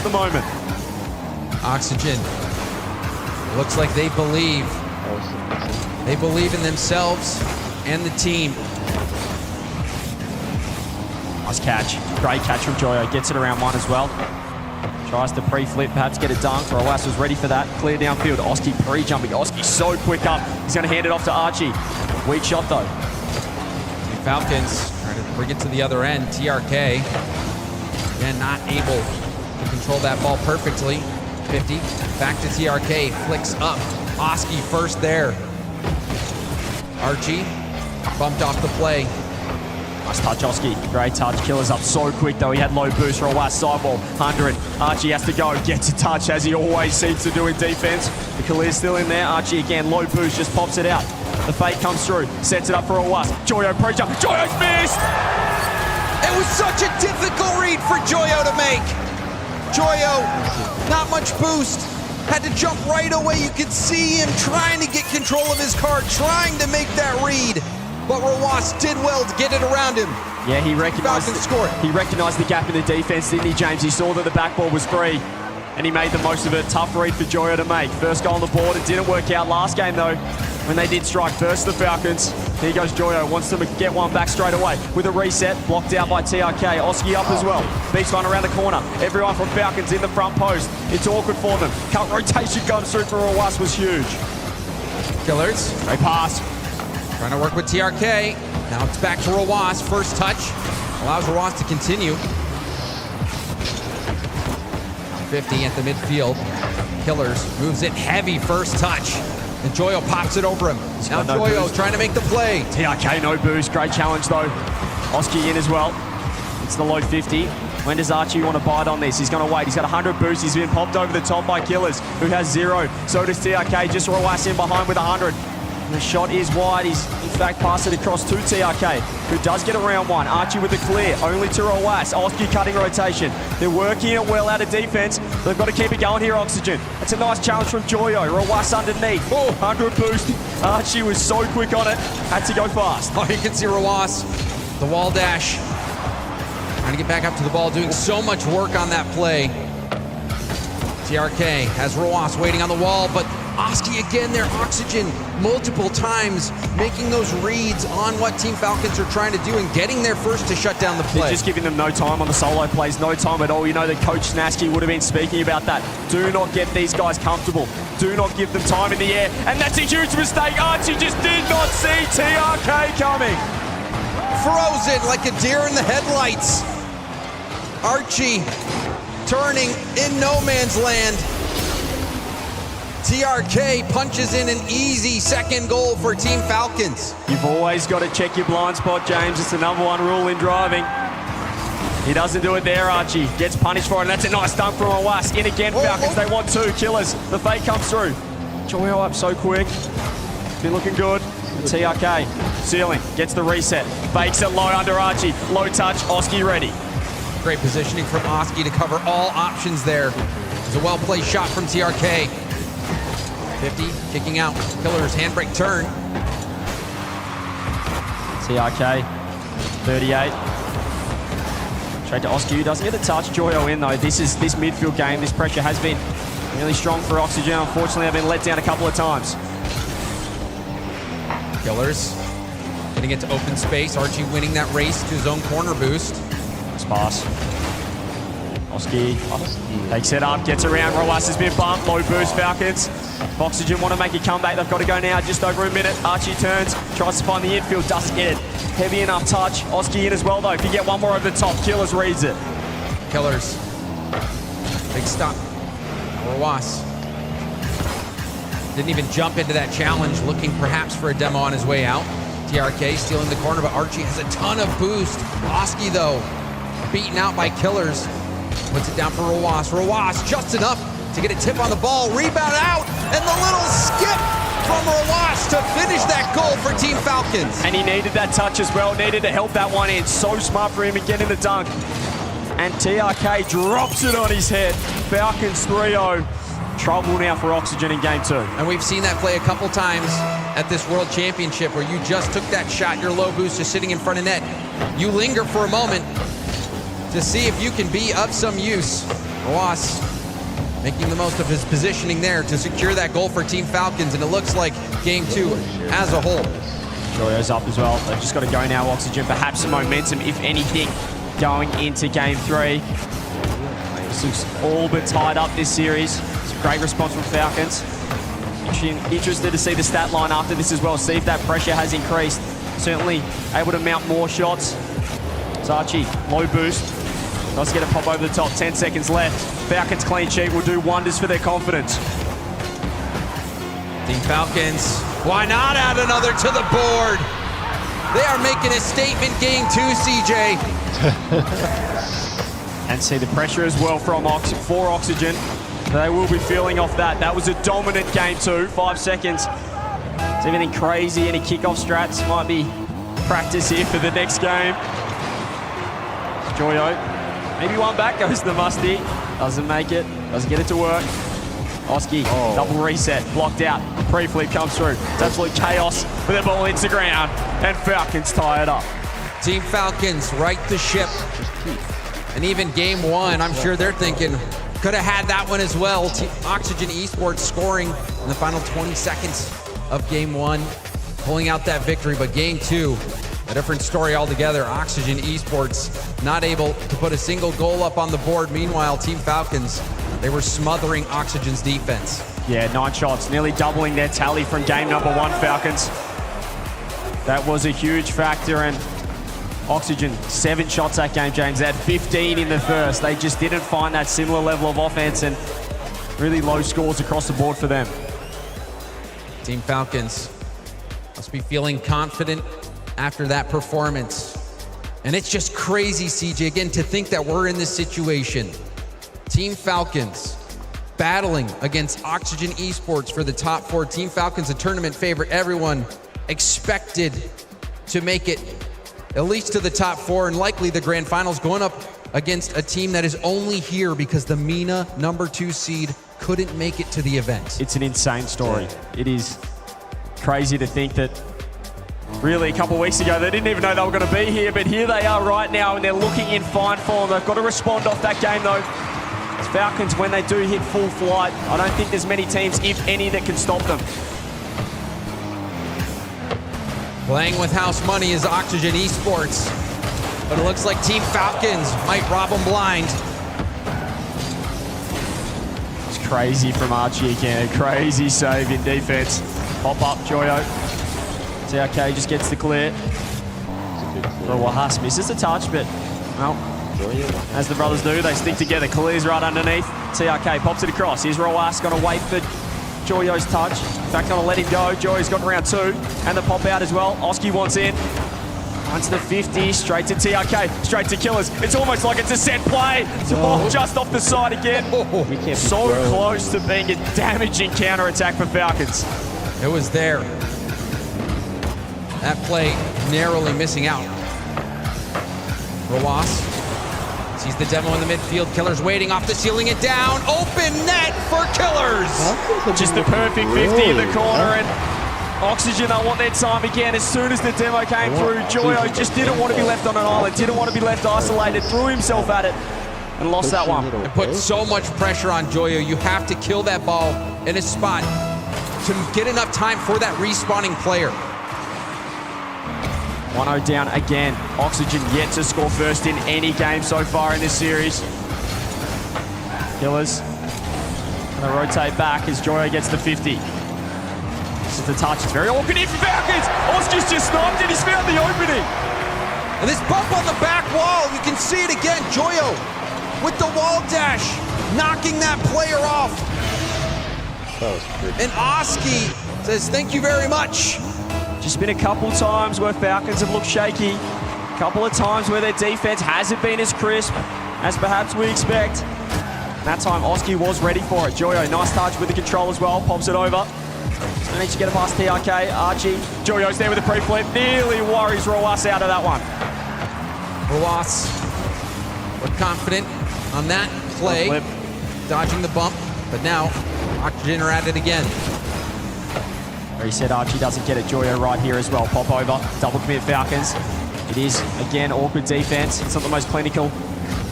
at the moment. Oxygen. Looks like they believe. They believe in themselves and the team. Nice catch. Great catch from Joyo. Gets it around one as well. Tries to pre-flip, perhaps get a dunk. Roas was ready for that. Clear downfield. Oski pre-jumping. Oski so quick up. He's going to hand it off to Archie. Weak shot though. Falcons trying to bring it to the other end. TRK, again, not able to control that ball perfectly. 50, back to TRK, flicks up. Oski first there. Archie bumped off the play. Nice touch, Oski. Great touch. Killer's up so quick, though. He had low boost for a last sideball. 100. Archie has to go. Gets a touch, as he always seems to do in defense. The Khalil's still in there. Archie again, low boost, just pops it out. The fake comes through. Sets it up for a was. Joyo pre-jump. Joyo's missed! It was such a difficult read for Joyo to make. Joyo, not much boost. Had to jump right away. You could see him trying to get control of his card, trying to make that read. But Roas did well to get it around him. Yeah, he recognized He recognized the gap in the defense, didn't he, James? He saw that the backball was free, and he made the most of it. Tough read for Joyo to make. First goal on the board. It didn't work out last game, though, when they did strike first the Falcons. Here goes Joyo. Wants them to get one back straight away with a reset. Blocked out by TRK. Oski up as well. Beats one around the corner. Everyone from Falcons in the front post. It's awkward for them. Cut rotation comes through for Roas was huge. Killers. Great pass. Trying to work with TRK. Now it's back to Roas. First touch. Allows Roas to continue. 50 at the midfield. Killers moves it heavy first touch. And Joyo pops it over him. Now no Joyo boost. trying to make the play. TRK, no boost. Great challenge, though. Oski in as well. It's the low 50. When does Archie want to bite on this? He's going to wait. He's got 100 boosts. He's been popped over the top by Killers, who has 0. So does TRK. Just Roas in behind with 100. And the shot is wide. He's, in fact, passed it across to TRK, who does get around one. Archie with the clear, only to Roas. Oski cutting rotation. They're working it well out of defense. They've got to keep it going here, Oxygen. That's a nice challenge from Joyo. Roas underneath. Oh, 100 boost. Archie was so quick on it. Had to go fast. Oh, you can see Roas, the wall dash. Trying to get back up to the ball, doing so much work on that play. TRK has Roas waiting on the wall, but Oski again there, Oxygen, multiple times, making those reads on what Team Falcons are trying to do and getting there first to shut down the play. They're just giving them no time on the solo plays, no time at all. You know that Coach Snasky would have been speaking about that. Do not get these guys comfortable. Do not give them time in the air. And that's a huge mistake. Archie just did not see TRK coming. Frozen like a deer in the headlights. Archie turning in no man's land. TRK punches in an easy second goal for Team Falcons. You've always got to check your blind spot, James. It's the #1 rule in driving. He doesn't do it there, Archie. Gets punished for it, and that's a nice dunk from Roas. In again, Falcons. They want 2. Killers. The fake comes through. Joyo up so quick. Been looking good. TRK. Ceiling. Gets the reset. Fakes it low under Archie. Low touch. Oski ready. Great positioning from Oski to cover all options there. It was a well-placed shot from TRK. 50, kicking out. Killers, handbrake turn. TRK, 38. Straight to Oski, who doesn't get the touch. Joyo in, though. This midfield game, this pressure has been really strong for Oxygen. Unfortunately, they've been let down a couple of times. Killers getting it to open space. Archie winning that race to his own corner boost. Nice pass. Oski takes it up, gets around. Roas has been bumped. Low boost, Falcons. Oxygen want to make a comeback. They've got to go now, just over a minute. Archie turns, tries to find the infield, doesn't get it. Heavy enough touch. Oski in as well, though. If you get one more over the top, Killers reads it. Killers. Big stop. Roas didn't even jump into that challenge, looking perhaps for a demo on his way out. TRK stealing the corner, but Archie has a ton of boost. Oski, though, beaten out by Killers. Puts it down for Roas. Roas just enough to get a tip on the ball. Rebound out, and the little skip from Roas to finish that goal for Team Falcons. And he needed that touch as well. Needed to help that one in. So smart for him to get in the dunk. And TRK drops it on his head. Falcons 3-0. Trouble now for Oxygen in game 2. And we've seen that play a couple times at this World Championship where you just took that shot, your low boost just sitting in front of net. You linger for a moment to see if you can be of some use. Roas making the most of his positioning there to secure that goal for Team Falcons, and it looks like game 2 as a whole. Joyo's up as well. They've just got to go now, Oxygen. Perhaps some momentum, if anything, going into game 3. This looks all but tied up this series. It's a great response from Falcons. Interested to see the stat line after this as well. See if that pressure has increased. Certainly able to mount more shots. Zachi, low boost. Does get a pop over the top, 10 seconds left. Falcons clean sheet will do wonders for their confidence. Team Falcons, why not add another to the board? They are making a statement game 2, CJ. And see the pressure as well for Oxygen. They will be feeling off that. That was a dominant game 2, 5 seconds. Is anything crazy, any kickoff strats might be practice here for the next game. Joyo, maybe one back goes the Musty. Doesn't make it, doesn't get it to work. Oski, double reset, blocked out. Pre-flip comes through. It's absolute chaos, but the ball hits the ground, and Falcons tie it up. Team Falcons right the ship. And even game 1, I'm sure they're thinking, could have had that one as well. Oxygen Esports scoring in the final 20 seconds of game 1, pulling out that victory. But game 2, a different story altogether. Oxygen Esports not able to put a single goal up on the board. Meanwhile, Team Falcons, they were smothering Oxygen's defense. Yeah, 9 shots, nearly doubling their tally from game number 1, Falcons. That was a huge factor, and Oxygen, 7 shots that game, James. They had 15 in the first. They just didn't find that similar level of offense, and really low scores across the board for them. Team Falcons must be feeling confident after that performance. And it's just crazy, CJ, again, to think that we're in this situation. Team Falcons battling against Oxygen Esports for the top 4. Team Falcons, a tournament favorite. Everyone expected to make it at least to the top 4 and likely the grand finals, going up against a team that is only here because the MENA number 2 seed couldn't make it to the event. It's an insane story. It is crazy to think that really a couple of weeks ago they didn't even know they were going to be here, but here they are right now, and they're looking in fine form. They've got to respond off that game though. It's Falcons, when they do hit full flight, I don't think there's many teams, if any, that can stop them. Playing with house money is Oxygen Esports, but it looks like Team Falcons might rob them blind. It's crazy from Archie again. Crazy save in defense. Pop up, Joyo. TRK just gets the clear. Rojas misses a touch, but, well, as the brothers do, they stick together. Clears right underneath. TRK pops it across. Here's Rojas, going to wait for Joyo's touch. In fact, going to let him go. Joyo's got round 2, and the pop out as well. Oski wants in. Onto the 50, straight to TRK, straight to Killers. It's almost like it's a set play. Oh, just off the side again. So close to being a damaging counter-attack for Falcons. It was there. That play narrowly missing out. Roas sees the demo in the midfield. Killers waiting off the ceiling it down. Open net for Killers. Just the perfect 50 in the corner, and Oxygen, they want their time again. As soon as the demo came through, Joyo just didn't want to be left on an island, didn't want to be left isolated, threw himself at it and lost that one. It put so much pressure on Joyo. You have to kill that ball in a spot to get enough time for that respawning player. 1-0 down again. Oxygen yet to score first in any game so far in this series. Killers going to rotate back as Joyo gets the 50. This is the touch. It's very awkward here for Falcons. Oski's just sniped it. He's found the opening. And this bump on the back wall, you can see it again. Joyo with the wall dash, knocking that player off. That was pretty. And Oski says, thank you very much. Just been a couple times where Falcons have looked shaky. A couple of times where their defense hasn't been as crisp as perhaps we expect. That time, Oski was ready for it. Joyo, nice touch with the control as well. Pops it over. Managed to get it past TRK. Archie. Joyo's there with a pre-flip. Nearly worries Roas out of that one. Roas, we're confident on that play. Dodging the bump, but now Oxygen are at it again. He said Archie doesn't get it. Joyo right here as well. Pop over. Double commit Falcons. It is, again, awkward defense. It's not the most clinical.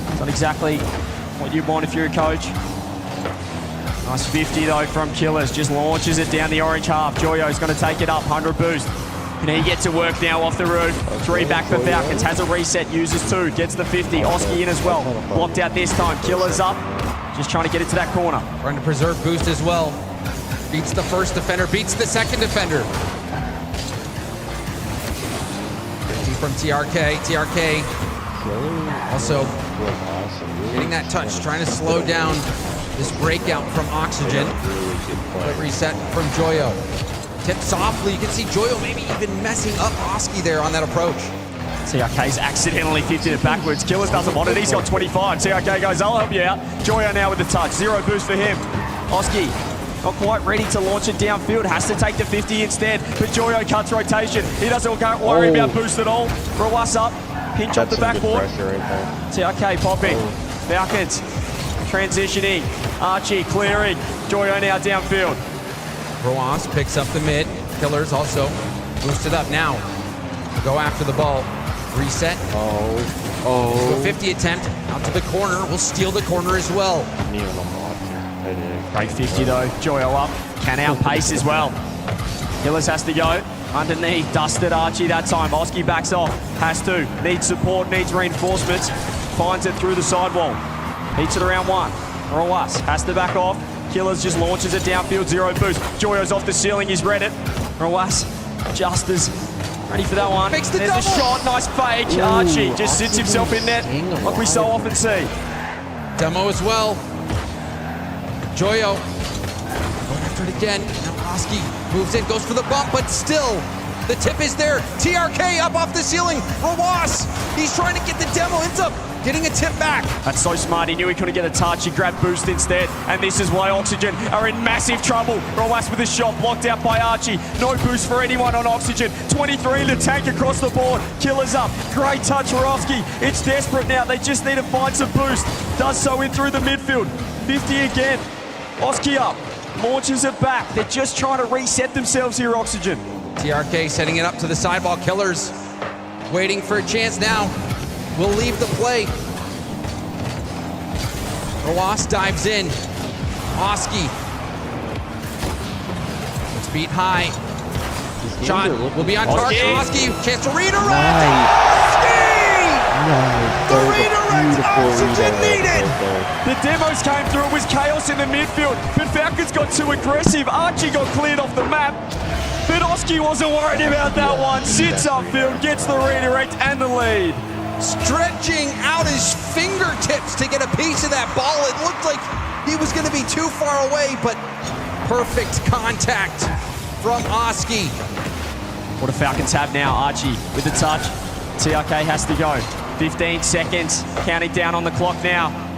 It's not exactly what you want if you're a coach. Nice 50 though from Killers, just launches it down the orange half. Joyo's going to take it up, 100 boost. And he gets to work now off the roof. 3 back for Falcons, has a reset, uses 2, gets the 50. Oski in as well, blocked out this time. Killers up, just trying to get it to that corner. Trying to preserve boost as well. Beats the first defender, beats the second defender. 50 from TRK. TRK also getting that touch, trying to slow down this breakout from Oxygen. Quick reset from Joyo. Tip softly, you can see Joyo maybe even messing up Oski there on that approach. TRK's accidentally 50 it backwards. Killers doesn't want it, he's got 25. TRK goes, I'll help you out. Joyo now with the touch, 0 boost for him. Oski not quite ready to launch it downfield, has to take the 50 instead, but Joyo cuts rotation. He doesn't worry about boost at all. Rawas up, pinch off the backboard. TRK popping, Falcons transitioning, Archie clearing, Joyo now downfield. Rawas picks up the mid, Killers also boosted up now. Go after the ball, reset. Oh. 50 attempt, out to the corner, will steal the corner as well. Great 50 though, Joyo up, can outpace as well. Killers has to go, underneath, dusted Archie that time. Oski backs off, has to, needs support, needs reinforcements, finds it through the sidewall. Beats it around 1, Rawas has to back off. Killers just launches it downfield, 0 boost. Joyo's off the ceiling, he's read it. Rawas just as ready for that one. Makes the There's double. a shot, nice fake. Archie just sits himself in net, like we so often see. Demo as well. Joyo going after it again. Now Oski moves in, goes for the bump, but still the tip is there. TRK up off the ceiling. Rawas, he's trying to get the demo. Ends up getting a tip back. That's so smart. He knew he couldn't get a touch. He grabbed boost instead. And this is why Oxygen are in massive trouble. Rawas with a shot blocked out by Archie. No boost for anyone on Oxygen. 23 in the tank across the board. Killers up. Great touch for Oski. It's desperate now. They just need to find some boost. Does so in through the midfield. 50 again. Oski up. Launches it back. They're just trying to reset themselves here, Oxygen. TRK setting it up to the sideball. Killers waiting for a chance now. Will leave the play. Rawas dives in. Oski. Let's beat high. Shot will be on target. Oski, chance to redirect. The redirect Oxygen needed. The demos came through. It was chaos in the midfield, but Falcons got too aggressive. Archie got cleared off the map, but Oski wasn't worried about that one. Sits upfield, gets the redirect and the lead. Stretching out his fingertips to get a piece of that ball. It looked like he was going to be too far away, but perfect contact from Oski. What do Falcons have now? Archie with the touch. TRK has to go. 15 seconds, counting down on the clock now.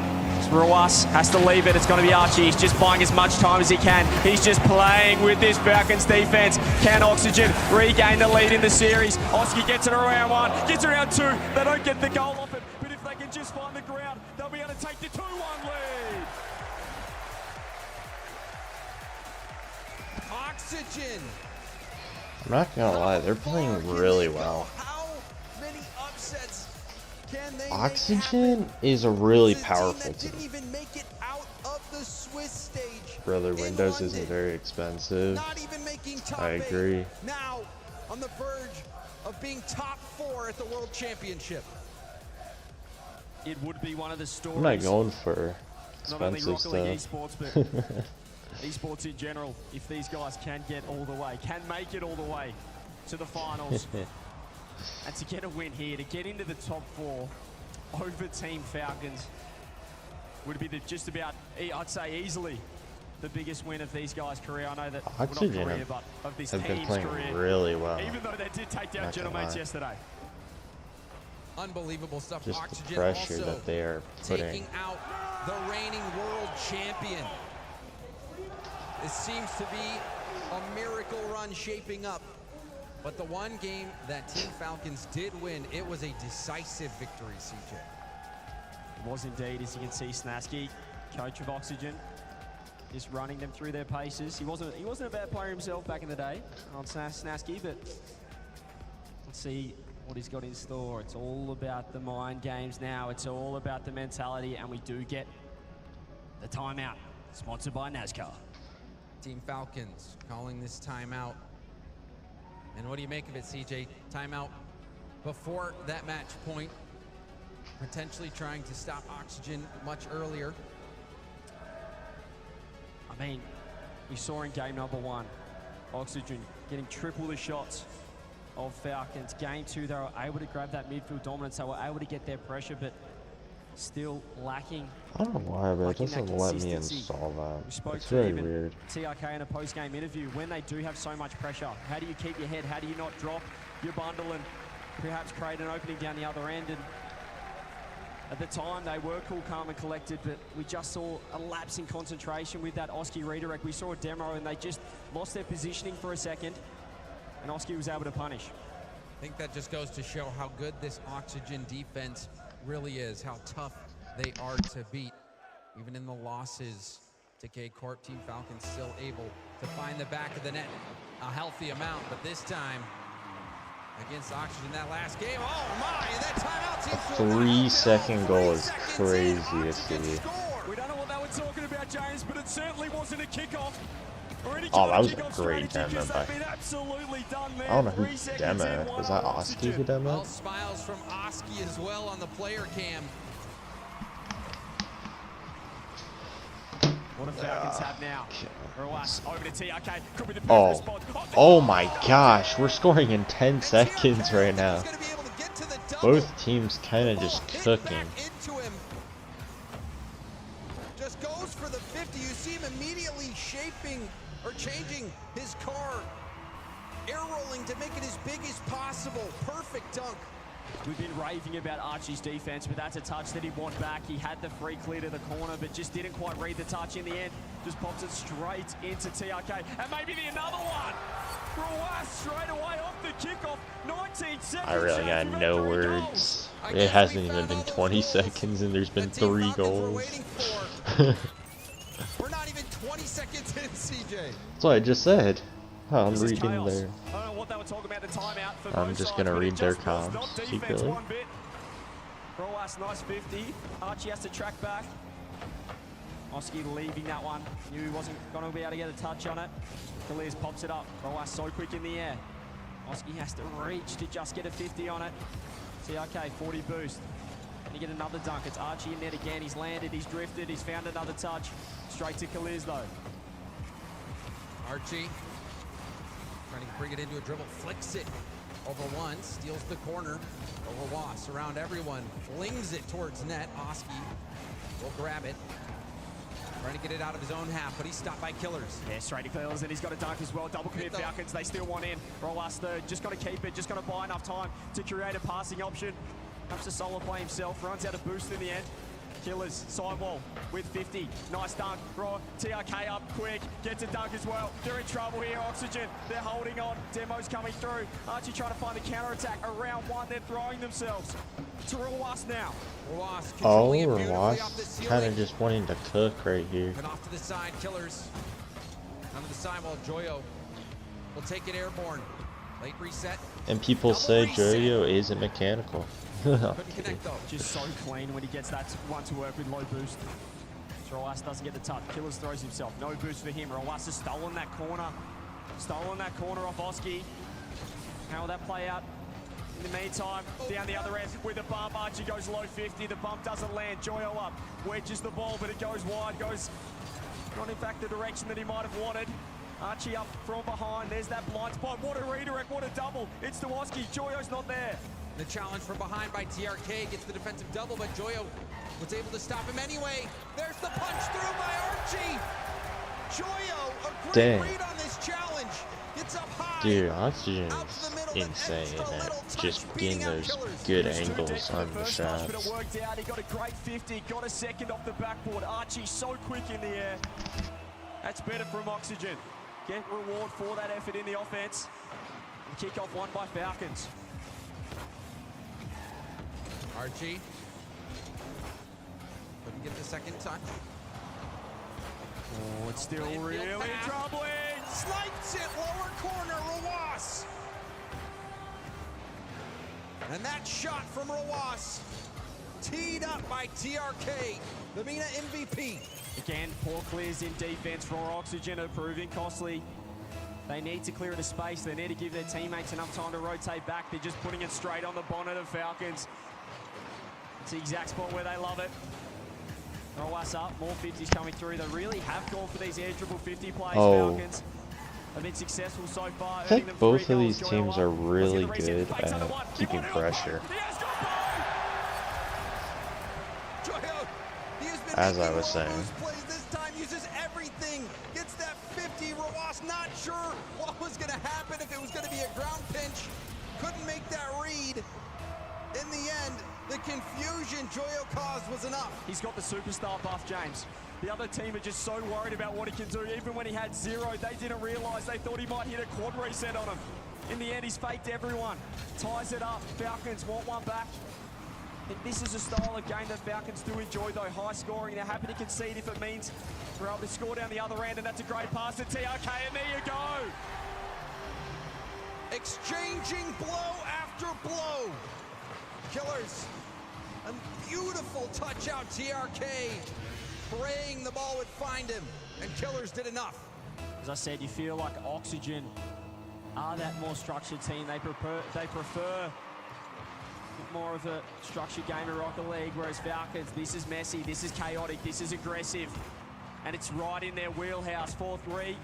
Rawas has to leave it. It's going to be Archie. He's just buying as much time as he can. He's just playing with this Falcons defense. Can Oxygen regain the lead in the series? Oski gets it around 1, gets around 2. They don't get the goal off it, but if they can just find the ground, they'll be able to take the 2-1 lead. Oxygen. I'm not gonna lie, they're playing really well. How many upsets can they Oxygen is a really powerful team. didn't even make it out of the Swiss stage. Brother, in Windows London. isn't very expensive. Not even making top I agree. 8. Now on the verge of being top 4 at the World Championship. It would be one of the stories. I'm not going for not only expensive Rocket League stuff. esports, but esports in general. If these guys can get all the way, can make it all the way to the finals, and to get a win here, to get into the top 4 over Team Falcons, would be just about, I'd say easily, the biggest win of these guys' career. I know that Oxygen well, not career, but of this have been team's playing career. really well. Even though they did take down Not gonna Gentlemen's lie. yesterday. Unbelievable stuff. Just Oxygen the pressure also that they are taking putting. out the reigning world champion. This seems to be a miracle run shaping up. But the one game that Team Falcons did win, it was a decisive victory, CJ. It was indeed, as you can see, Snasky, coach of Oxygen, just running them through their paces. He wasn't a bad player himself back in the day on Snasky, but let's see what he's got in store. It's all about the mind games now. It's all about the mentality, and we do get The timeout, sponsored by NASCAR. Team Falcons calling this timeout. And what do you make of it, CJ? Timeout before that match point, potentially trying to stop Oxygen much earlier. I mean, we saw in game number 1, Oxygen getting triple the shots of Falcons. Game 2, they were able to grab that midfield dominance. They were able to get their pressure, but still lacking. I don't know why, but it doesn't let me install that. It's very weird. TRK in a post-game interview, when they do have so much pressure, how do you keep your head? How do you not drop your bundle and perhaps create an opening down the other end? And at the time, they were cool, calm, and collected, but we just saw a lapse in concentration with that Oski redirect. We saw a demo, and they just lost their positioning for a second, and Oski was able to punish. I think that just goes to show how good this Oxygen defense really is, how tough they are to beat. Even in the losses to K-Corp, Team Falcons still able to find the back of the net a healthy amount, but this time against Oxygen that last game, oh my, and that timeout seems to 3-second goal is crazy to see. We don't know what they were talking about, James, but it certainly wasn't a kickoff. Oh, that was a great demo by. I don't know who demoed. Was that Oski who demoed? Well, smiles from Oski as well on the player cam. What do Falcons have now? Roas over to TRK. Could be the Oh my gosh, we're scoring in 10 seconds right now. Both teams kind of just cooking. Just goes for the 50. You see him immediately shaping or changing his car, air rolling to make it as big as possible. Perfect dunk. We've been raving about Archie's defense, but that's a touch that he won back. He had the free clear to the corner, but just didn't quite read the touch in the end. Just pops it straight into TRK. And maybe another one. Roas straight away off the kickoff. 19 seconds. I really got no words. It hasn't even been 20 seconds and there's been 3 goals. We're not even 20 seconds in, CJ. That's what I just said. Oh, I'm reading chaos. their... I don't know what they were talking about the timeout for I'm both just sides, gonna but read it their just was comms not defense secretly. one bit. Roas, nice 50. Archie has to track back. Oski leaving that one. Knew he wasn't going to be able to get a touch on it. Kalias pops it up. Roas so quick in the air. Oski has to reach to just get a 50 on it. See, okay, 40 boost. And you get another dunk. It's Archie in net again. He's landed, he's drifted, he's found another touch. Straight to Kalias though. Archie trying to bring it into a dribble, flicks it over one, steals the corner over Was, around everyone, flings it towards net. Oski will grab it, trying to get it out of his own half, but he's stopped by Killers. Yeah, straight to Killers, and he's got a dunk as well. Double commit Falcons, they still want in. Roas third, just got to keep it, just got to buy enough time to create a passing option. Comes to solo play himself, runs out of boost in the end. Killers, sidewall with 50. Nice dunk. Raw, TRK up quick. Gets a dunk as well. They're in trouble here, Oxygen. They're holding on. Demo's coming through. Archie trying to find the counter-attack. Around one, they're throwing themselves. To Roas now. Roas Roas kind of just wanting to cook right here. And off to the side, Killers. Onto the side while Joyo will take it airborne. Late reset. And people say Joyo isn't mechanical. Couldn't connect though. Just so clean when he gets that one to work with low boost. Roas doesn't get the touch. Killers throws himself. No boost for him. Roas has stolen that corner. Stolen that corner off Oski. How will that play out? In the meantime, down the other end with a bump. Archie goes low 50. The bump doesn't land. Joyo up. Wedges the ball, but it goes wide. Goes not in fact the direction that he might have wanted. Archie up from behind. There's that blind spot. What a redirect. What a double. It's to Oski. Joyo's not there. The challenge from behind by TRK gets the defensive double, but Joyo was able to stop him anyway. There's the punch through by Archie. Joyo, a great read on this challenge. Gets up high. Dude, Oxygen is insane at just getting those good angles on the shots. But it worked out. He got a great 50, got a second off the backboard. Archie so quick in the air. That's better from Oxygen. Get reward for that effort in the offense. The kickoff won by Falcons. Archie couldn't get the second touch. Oh, it's still really troubling. Slides it, lower corner, Roas. And that shot from Roas, teed up by TRK, the MENA MVP. Again, poor clears in defense for Oxygen are proving costly. They need to clear the space. They need to give their teammates enough time to rotate back. They're just putting it straight on the bonnet of Falcons. It's the exact spot where they love it. Rowas up, more 50s coming through. They really have gone for these air triple 50 plays, Falcons. Have been successful so far. I think both of these teams are really good at keeping pressure. As I was saying. This time uses everything. Gets that 50. Rowas not sure what was going to happen, if it was going to be a ground pinch. Couldn't make that read. In the end, the confusion Joyo caused was enough. He's got the superstar buff, James. The other team are just so worried about what he can do. Even when he had 0, they didn't realize. They thought he might hit a quad reset on him. In the end, he's faked everyone. Ties it up. Falcons want one back. And this is a style of game that Falcons do enjoy, though. High scoring. They're happy to concede if it means we're able to score down the other end, and that's a great pass to TRK, and there you go. Exchanging blow after blow. Killers, a beautiful touch out TRK, praying the ball would find him, and Killers did enough. As I said, you feel like Oxygen are that more structured team. They prefer more of a structured game of Rocket League, whereas Falcons, this is messy, this is chaotic, this is aggressive, and it's right in their wheelhouse. 4-3,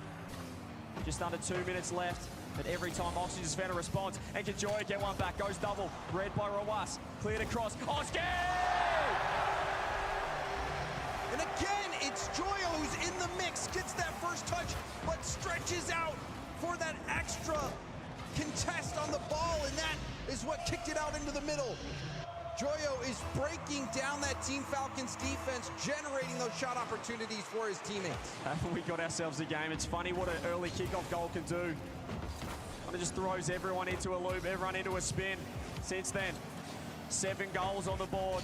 just under 2 minutes left. But every time Oxygen's found a response, and can Joyo get one back, goes double, read by Rowas, cleared across, Oski! And again, it's Joyo who's in the mix, gets that first touch, but stretches out for that extra contest on the ball, and that is what kicked it out into the middle. Joyo is breaking down that Team Falcons defense, generating those shot opportunities for his teammates. Haven't we got ourselves a game? It's funny what an early kickoff goal can do. Kind of just throws everyone into a loop, everyone into a spin. Since then, 7 goals on the board.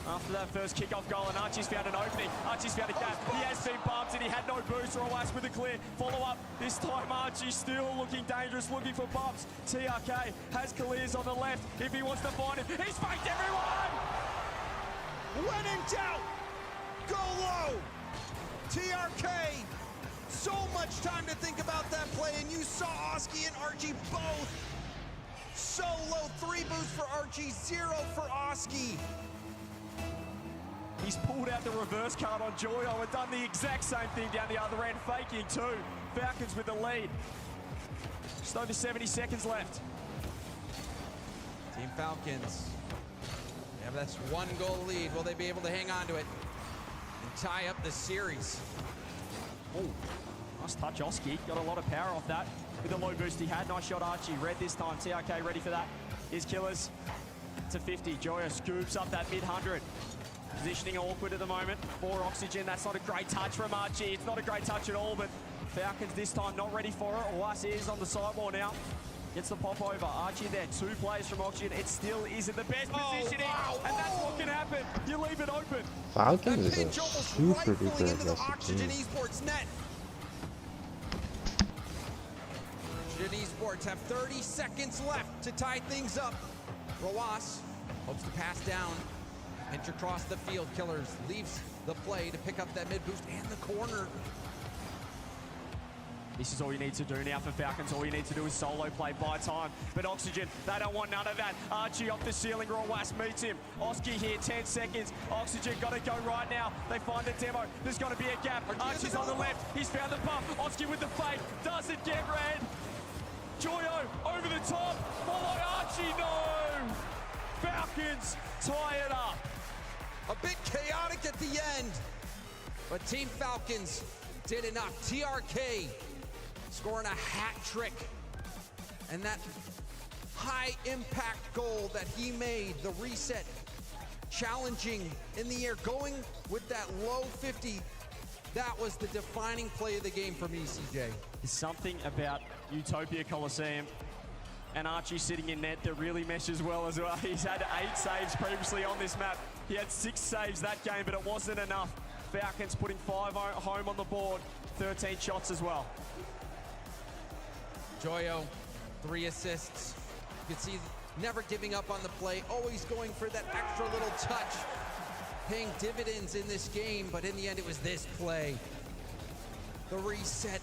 After that first kickoff goal, and Archie's found an opening. Archie's found a gap. He has been bumped and he had no boost. Rowas with a clear. Follow up. This time Archie still looking dangerous, looking for bumps. TRK has Kalias on the left. If he wants to find him, he's faked everyone! When in doubt, go low. TRK, so much time to think about that play, and you saw Oski and Archie both so low. 3 boosts for Archie, 0 for Oski. He's pulled out the reverse card on Joyo and done the exact same thing down the other end, faking too. Falcons with the lead. Just over 70 seconds left. Team Falcons. They have this 1-goal lead. Will they be able to hang on to it and tie up the series? Oh, nice touch, Oski. Got a lot of power off that with the low boost he had. Nice shot, Archie. Red this time. TRK ready for that. Here's Killers to 50. Joyo scoops up that mid-100. Positioning awkward at the moment for Oxygen. That's not a great touch from Archie. It's not a great touch at all, but Falcons this time not ready for it. Rowas is on the sidewall now. Gets the pop over. Archie there, 2 players from Oxygen. It still isn't the best positioning, and that's what can happen. You leave it open. Falcons is a super duper aggressive Oxygen team. Esports net. Oxygen Esports have 30 seconds left to tie things up. Rowas hopes to pass down. Pinch across the field. Killers leaves the play to pick up that mid boost and the corner. This is all you need to do now for Falcons. All you need to do is solo play, buy time. But Oxygen, they don't want none of that. Archie off the ceiling. Rowas meets him. Oski here, 10 seconds. Oxygen got to go right now. They find the demo. There's got to be a gap. Archie's on the left. He's found the pump. Oski with the fake. Doesn't get red. Joyo over the top. Follow Archie. No. Falcons tie it up. A bit chaotic at the end, But Team Falcons did enough. TRK scoring a hat trick. And that high impact goal that he made, the reset, challenging in the air, going with that low 50. That was the defining play of the game for me, CJ. There's something about Utopia Coliseum and Archie sitting in net that really meshes well as well. He's had 8 saves previously on this map. He had 6 saves that game, but it wasn't enough. Falcons putting 5 home on the board, 13 shots as well. Joyo, 3 assists. You can see never giving up on the play, always going for that extra little touch. paying dividends in this game, but in the end it was this play. The reset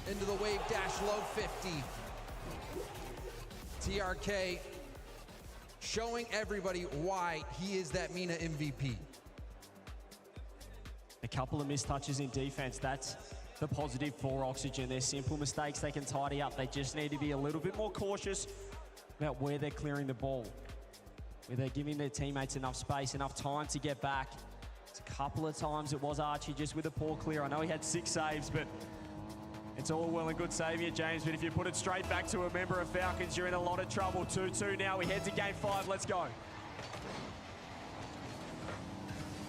into the wave dash low 50. TRK showing everybody why he is that MENA MVP. A couple of missed touches in defense. That's the positive for Oxygen. They're simple mistakes they can tidy up. They just need to be a little bit more cautious about where they're clearing the ball, where they're giving their teammates enough space, enough time to get back. It's a couple of times it was Archie just with a poor clear. I know he had 6 saves, but it's all well and good saving it, James, but if you put it straight back to a member of Falcons, you're in a lot of trouble. 2-2 now. We head to game 5. Let's go.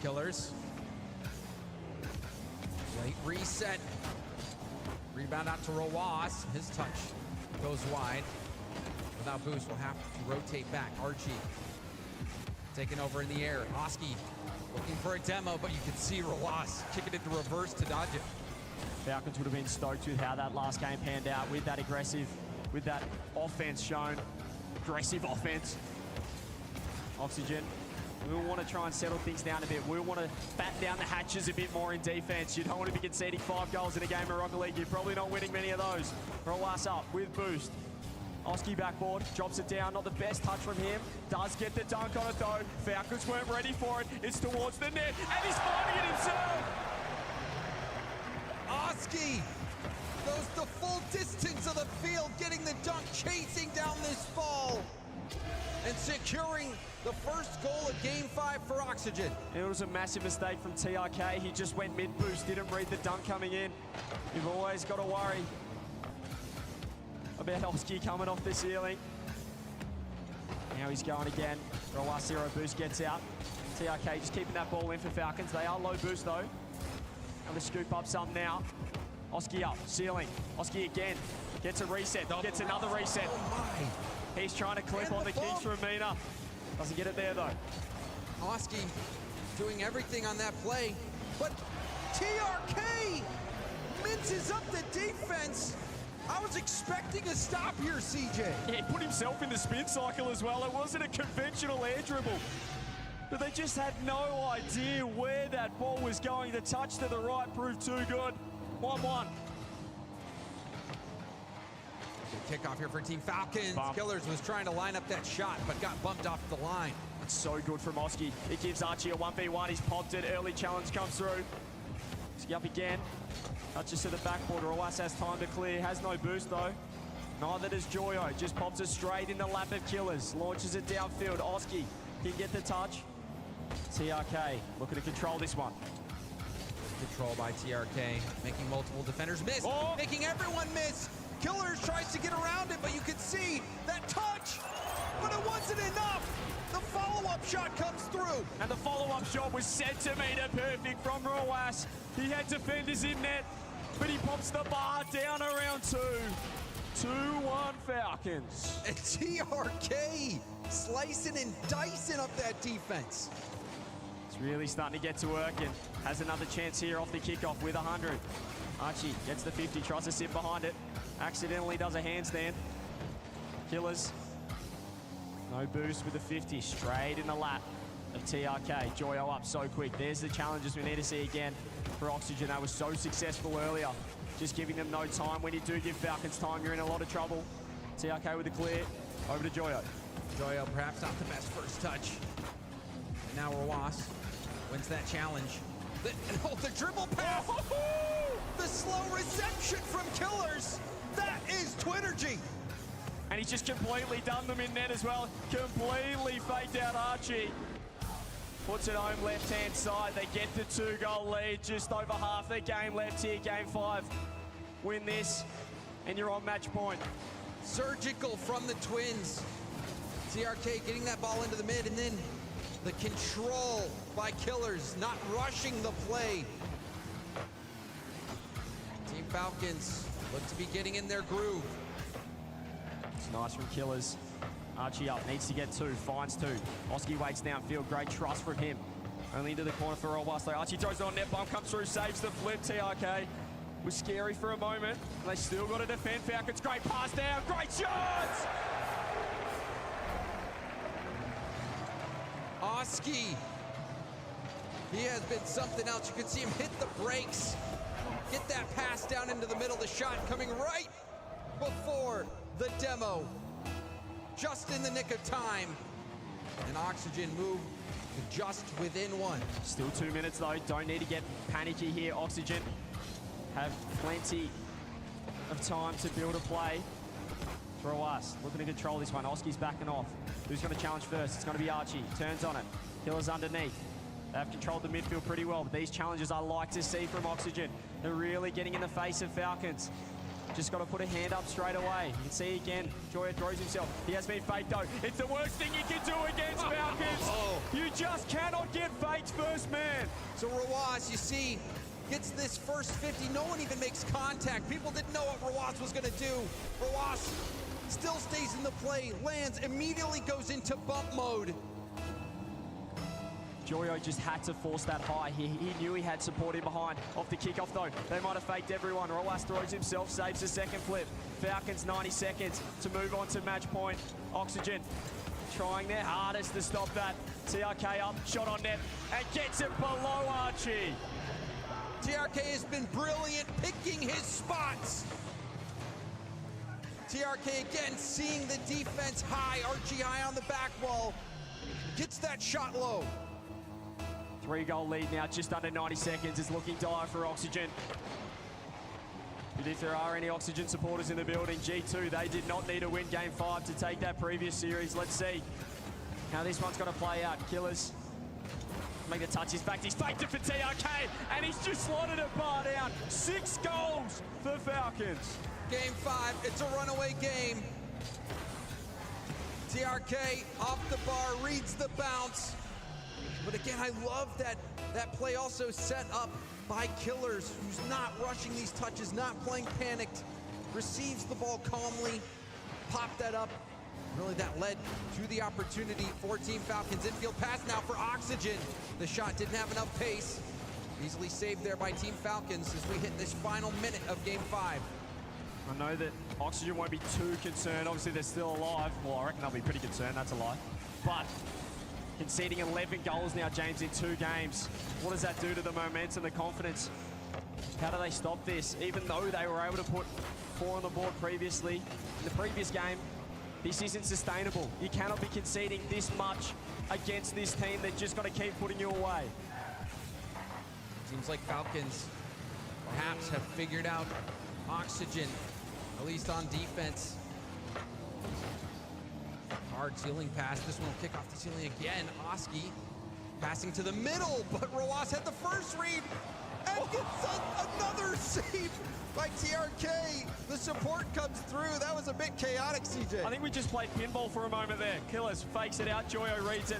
Killers. Late reset. Rebound out to Rawas. His touch goes wide. Without boost, we'll have to rotate back. Archie taking over in the air. Oski looking for a demo, but you can see Rawas kicking it to reverse to dodge it. Falcons would have been stoked with how that last game panned out, with that offense shown. Aggressive offense. Oxygen. We want to try and settle things down a bit. We want to batten down the hatches a bit more in defense. You don't want to be conceding 5 goals in a game of Rocket League. You're probably not winning many of those. Rawas up with boost. Oski backboard, drops it down. Not the best touch from him. Does get the dunk on it though. Falcons weren't ready for it. It's towards the net, and he's finding it himself. Oski goes the full distance of the field, getting the dunk, chasing down this ball, and securing the first goal of Game 5 for Oxygen. It was a massive mistake from TRK. He just went mid-boost, didn't read the dunk coming in. You've always got to worry about Oski coming off the ceiling. Now he's going again. Rawas 0 boost gets out. TRK just keeping that ball in for Falcons. They are low boost though. Another scoop up some now. Oski up, ceiling. Oski again. Gets a reset, gets another reset. Oh He's trying to clip on the kicks from MENA. Doesn't get it there though. Oski doing everything on that play, but TRK minces up the defense. I was expecting a stop here, CJ. Yeah, he put himself in the spin cycle as well. It wasn't a conventional air dribble. But they just had no idea where that ball was going. The touch to the right proved too good. 1-1. Kickoff here for Team Falcons. Bump. Killers was trying to line up that shot, but got bumped off the line. That's so good from Oski. It gives Archie a 1v1. He's popped it. Early challenge comes through. Oski up again. Touches to the backboard. Rawas has time to clear. Has no boost though. Neither does Joyo. Just pops it straight in the lap of Killers. Launches it downfield. Oski can get the touch. TRK looking to control this one. Control by TRK, making multiple defenders miss, making everyone miss. Killers tries to get around it, but you can see that touch, but it wasn't enough. The follow-up shot comes through. And the follow-up shot was centimetre perfect from Rawas. He had defenders in net, but he pops the bar down around 2. 2-1 Falcons. And TRK slicing and dicing up that defense. It's really starting to get to work and has another chance here off the kickoff with 100. Archie gets the 50, tries to sit behind it. Accidentally does a handstand. Killers. No boost with the 50, straight in the lap of TRK. Joyo up so quick. There's the challenges we need to see again for Oxygen. They were so successful earlier. Just giving them no time. When you do give Falcons time, you're in a lot of trouble. TRK with the clear. Over to Joyo. Joyo perhaps not the best first touch. And now Rawas wins that challenge. The dribble pass. The slow reception from Killers. That is Twittergy. And he's just completely done them in net as well. Completely faked out Archie. Puts it home left-hand side. They get the 2-goal lead. Just over half their game left here. Game 5. Win this, and you're on match point. Surgical from the Twins. TRK getting that ball into the mid, and then the control by Killers, not rushing the play. Team Falcons look to be getting in their groove. It's nice from Killers. Archie up, needs to get 2, finds 2. Oski waits downfield, great trust from him. Only into the corner for Rawas. Archie throws it on net, bump comes through, saves the flip. TRK was scary for a moment. They still got to defend Falcons. Great pass down, great shots! Oski He has been something else. You can see him hit the brakes, get that pass down into the middle. The shot coming right before the demo, just in the nick of time. And Oxygen moved to just within one. Still 2 minutes though. Don't need to get panicky here. Oxygen have plenty of time to build a play. Roas looking to control this one. Oski's backing off. Who's going to challenge first? It's going to be Archie. Turns on it. Killer's underneath. They've controlled the midfield pretty well, but these challenges I like to see from Oxygen. They're really getting in the face of Falcons. Just got to put a hand up straight away. You can see again, Joya throws himself. He has been faked though. It's the worst thing you can do against Falcons. You just cannot get faked first man. So Roas, you see, gets this first 50. No one even makes contact. People didn't know what Roas was going to do. Roas still stays in the play, lands, immediately goes into bump mode. Joyo just had to force that high. He knew he had support in behind. Off the kickoff though, they might have faked everyone. Roas throws himself, saves the second flip. Falcons 90 seconds to move on to match point. Oxygen trying their hardest to stop that. TRK up, shot on net, and gets it below Archie. TRK has been brilliant picking his spots. TRK again seeing the defense high, Archie high on the back wall. Gets that shot low. 3-goal lead now, just under 90 seconds. It's looking dire for Oxygen. But if there are any Oxygen supporters in the building, G2, they did not need to win Game 5 to take that previous series. Let's see how this one's going to play out. Killers make the touch. He's faked it for TRK, and he's just slotted it bar down. 6 goals for Falcons. Game 5, it's a runaway game. TRK off the bar, reads the bounce. But again, I love that play also set up by Killers, who's not rushing these touches, not playing panicked, receives the ball calmly, popped that up. Really, that led to the opportunity for Team Falcons. Infield pass now for Oxygen. The shot didn't have enough pace. Easily saved there by Team Falcons as we hit this final minute of Game 5. I know that Oxygen won't be too concerned. Obviously, they're still alive. Well, I reckon they'll be pretty concerned. That's a lie. But conceding 11 goals now, James, in 2 games. What does that do to the momentum, the confidence? How do they stop this? Even though they were able to put 4 on the board previously, in the previous game, this isn't sustainable. You cannot be conceding this much against this team. They're just got to keep putting you away. Seems like Falcons perhaps have figured out Oxygen, at least on defense. Hard ceiling pass. This one will kick off the ceiling again. Oski passing to the middle, but Roas had the first read and gets another save by TRK. The support comes through. That was a bit chaotic, CJ. I think we just played pinball for a moment there. Killers fakes it out. Joyo reads it.